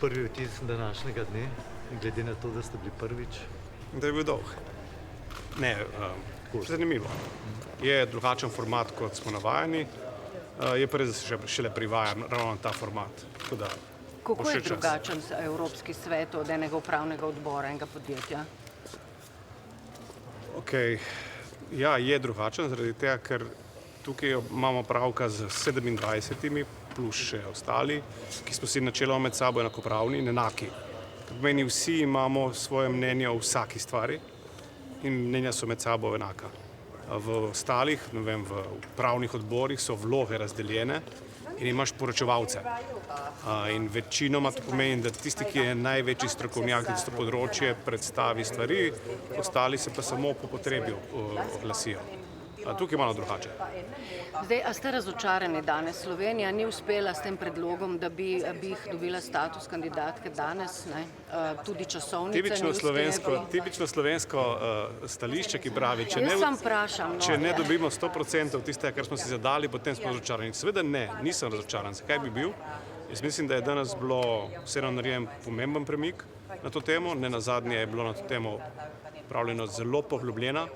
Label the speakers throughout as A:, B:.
A: prvi vtis današnjega dne, glede na to, da ste bili prvič?
B: Da je bil dolg. Ne, zanimivo. Je drugačen format, kot smo navajeni, je pa res šele privajan ravno ta format.
C: Kako je drugačen Evropski svet od enega upravnega odbora enega podjetja?
B: Ja, je drugačen zaradi tega, ker tukaj imamo pravka z 27 plus še ostali, ki smo si načeloma med sabo enakopravni in enaki. To pomeni, vsi imamo svoje mnenje o vsaki stvari in mnenja so med sabo enaka. V ostalih, v upravnih odborih so vloge razdeljene in imaš poročevalce. In večinoma to pomeni, da tisti, ki je največji strokovnjak za to področje, predstavi stvari, ostali se pa samo po potrebi oglasijo. Tukaj je malo drugače.
C: Zdaj, a ste razočarani danes? Slovenija ni uspela s tem predlogom, da bi jih dobila status kandidatke danes, ne? Tudi časovnice ni uspela.
B: Tipično slovensko stališče, ki pravi, če ne dobimo 100% tistega, kar smo si zadali, potem smo razočarani. Seveda ne, nisem razočaran. Zakaj bi bil? Jaz mislim, da je danes bilo vseeno narejen pomemben premik na to temo. Nenazadnje je bilo na to temo pravljeno zelo poglobljena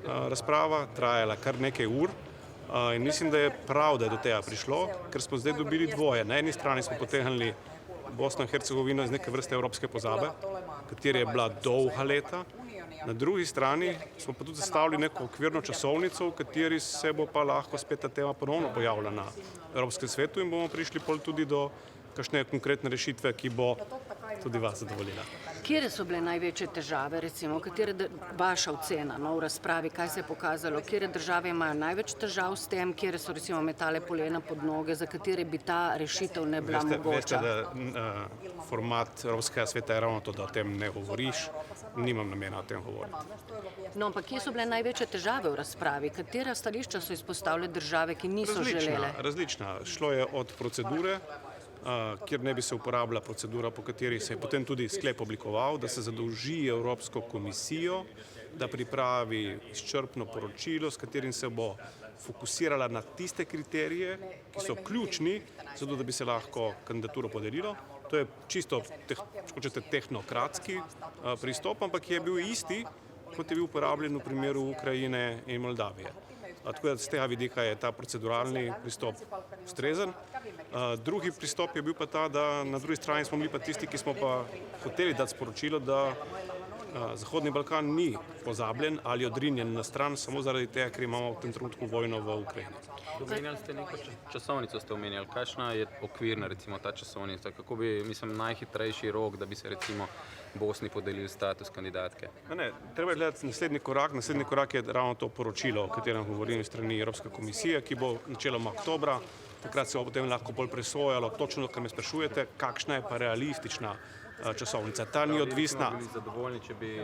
B: razprava, trajala kar nekaj ur in mislim, da je prav, da je do tega prišlo, ker smo zdaj dobili dvoje. Na eni strani smo potegnili Bosno in Hercegovino iz neke vrste evropske pozabe, katera je bila dolga leta. Na drugi strani smo pa tudi zastavili neko okvirno časovnico, v kateri se bo pa lahko spet ta tema ponovno pojavila na Evropskem svetu in bomo prišli tudi do kakšne konkretne rešitve, ki bo tudi vas zadovoljila.
C: Kje so bile največje težave, recimo, vaša ocena v razpravi, kaj se je pokazalo, kje države imajo največ težav s tem, kje so recimo metale polena pod noge, za katere bi ta rešitev ne bila mogoča?
B: Veste, da format Evropskega sveta je ravno to, da o tem ne govoriš, nimam namena o tem govoriti.
C: No, ampak kje so bile največje težave v razpravi? Katera stališča so izpostavile države, ki niso želele?
B: Različna. Šlo je od procedure, kjer ne bi se uporabila procedura, po kateri se je potem tudi sklep oblikoval, da se zadolži Evropsko komisijo, da pripravi izčrpno poročilo, s katerim se bo fokusirala na tiste kriterije, ki so ključni, zato da bi se lahko kandidaturo podelilo. To je čisto, tehnokratski pristop, ampak je bil isti, kot je bil uporabljen v primeru Ukrajine in Moldavije. Tako da z tega vidika je ta proceduralni pristop ustrezen. Drugi pristop je bil pa ta, da na drugi strani smo bili pa tisti, ki smo pa hoteli dati sporočilo, da Zahodni Balkan ni pozabljen ali odrinjen na stran samo zaradi tega, ker imamo v tem trenutku vojno v Ukrajini.
D: Omenjali ste neko časovnico, kakšna je okvirna recimo ta časovnica, kako bi, najhitrejši rok, da bi se recimo Bosni podelil status kandidatke?
B: Treba je gledati naslednji korak je ravno to poročilo, o katerem govorim strani Evropske komisije, ki bo načeloma oktobra, takrat se bo potem lahko bolj presojalo, točno, kar me sprašujete, kakšna je pa realistična časovnica. Ta ni odvisna.
D: Ali bi bili zadovoljni, če bi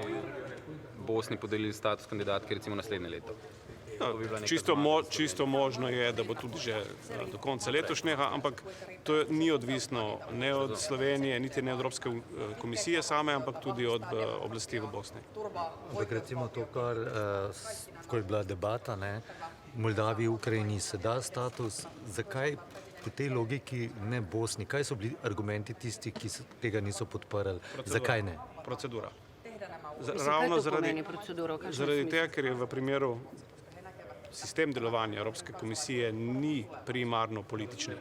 D: Bosni podelili status kandidatke recimo naslednje leto?
B: Čisto možno je, da bo tudi že do konca letošnjega, ampak to ni odvisno ne od Slovenije, niti ne od Evropske komisije same, ampak tudi od oblasti v Bosni.
A: Ampak recimo to, ko je bila debata, Moldaviji, Ukrajini se da status, zakaj po tej logiki ne Bosni? Kaj so bili argumenti tisti, ki tega niso podprli? Zakaj ne?
B: Procedura.
C: Kaj to pomeni proceduro?
B: Zaradi tega, ker je v primeru sistem delovanja Evropske komisije ni primarno politični.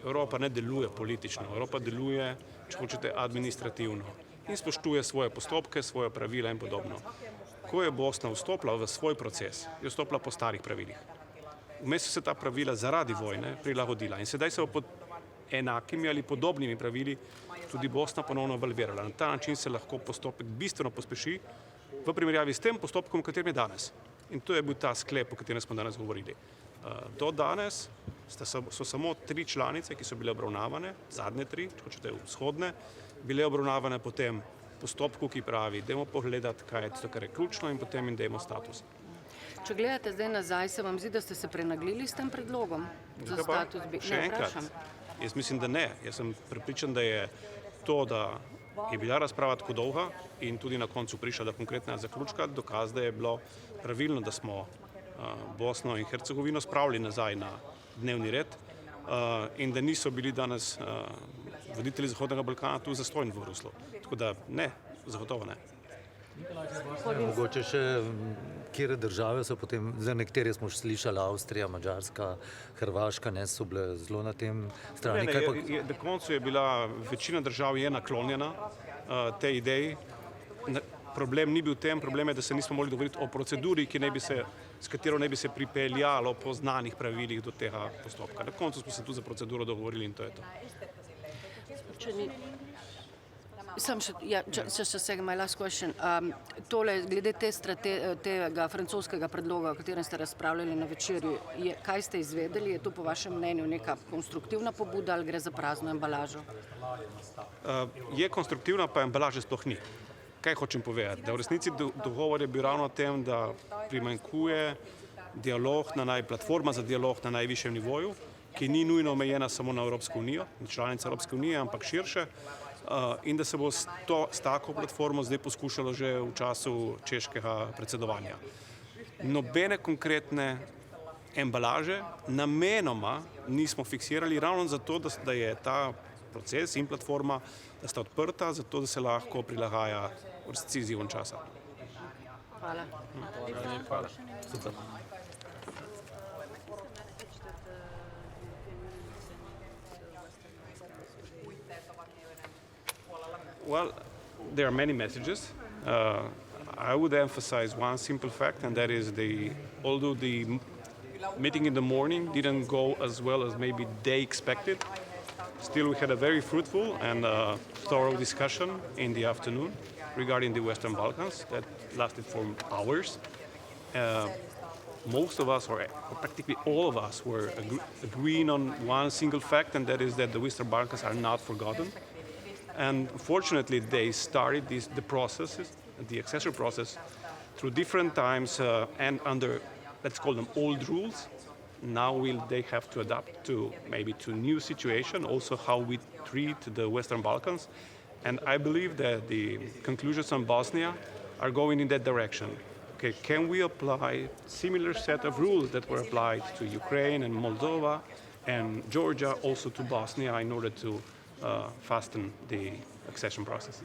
B: Evropa ne deluje politično, Evropa deluje, če hočete, administrativno in spoštuje svoje postopke, svoje pravila in podobno. Ko je Bosna vstopila v svoj proces, je vstopila po starih pravilih. Vmes so se ta pravila zaradi vojne prilagodila in sedaj se bo pod enakimi ali podobnimi pravili tudi Bosna ponovno evalvirala. Na ta način se lahko postopek bistveno pospeši v primerjavi s tem postopkom, katerim je danes. In to je bil ta sklep, o katerem smo danes govorili. Do danes so samo 3 članice, ki so bile obravnavane, zadnje 3, če hočete vzhodne, bile obravnavane po tem postopku, ki pravi, dajmo pogledati, kaj je tisto, kar je ključno in potem jim dajmo status.
C: Če gledate zdaj nazaj, se vam zdi, da ste se prenaglili s tem predlogom za status?
B: Še enkrat, jaz mislim, da ne. Jaz sem prepričan, da je to, da je bila razprava tako dolga in tudi na koncu prišla do konkretnega zaključka, dokaz, da je bilo pravilno, da smo Bosno in Hercegovino spravili nazaj na dnevni red in da niso bili danes voditelji Zahodnega Balkana tu zastojni v Bruslu. Tako da ne, zagotovo ne.
A: Mogoče še, kjer države so potem, za nekatere smo še slišali, Avstrija, Madžarska, Hrvaška, ne, so bile zelo na tem strani.
B: Na koncu je bila večina držav je naklonjena tej ideji. Problem ni bil v tem, problem je, da se nismo mogli dogovoriti o proceduri, s katero ne bi se pripeljalo po znanih pravilih do tega postopka. Na koncu smo se tu za proceduro dogovorili in to je to.
C: My last question. Tole, glede tega francoskega predloga, o katerem ste razpravljali na večerju, kaj ste izvedeli? Je to po vašem mnenju neka konstruktivna pobuda ali gre za prazno embalažo?
B: Je konstruktivna, pa embalaže sploh ni. Kaj hočem povedati? Da v resnici dogovor je bil ravno o tem, da primanjkuje platforma za dialog na najvišjem nivoju, ki ni nujno omejena samo na Evropsko unijo, na članice Evropske unije, ampak širše, in da se bo s tako platformo zdaj poskušalo že v času češkega predsedovanja. Nobene konkretne embalaže namenoma nismo fiksirali, ravno zato, da je ta proces in platforma, da sta odprta, zato da se lahko prilagaja v resnici izzivom časa.
C: Hvala.
A: Super.
B: Well, there are many messages. I would emphasize one simple fact, and that is although the meeting in the morning didn't go as well as maybe they expected, still we had a very fruitful and thorough discussion in the afternoon regarding the Western Balkans that lasted for hours. Most of us, or practically all of us, were agreeing on one single fact, and that is that the Western Balkans are not forgotten. And fortunately, they started the processes, the accession process, through different times and under, let's call them, old rules. Now they have to adapt to new situation, also how we treat the Western Balkans. And I believe that the conclusions on Bosnia are going in that direction. Okay, can we apply similar set of rules that were applied to Ukraine and Moldova and Georgia also to Bosnia in order to fasten the accession process?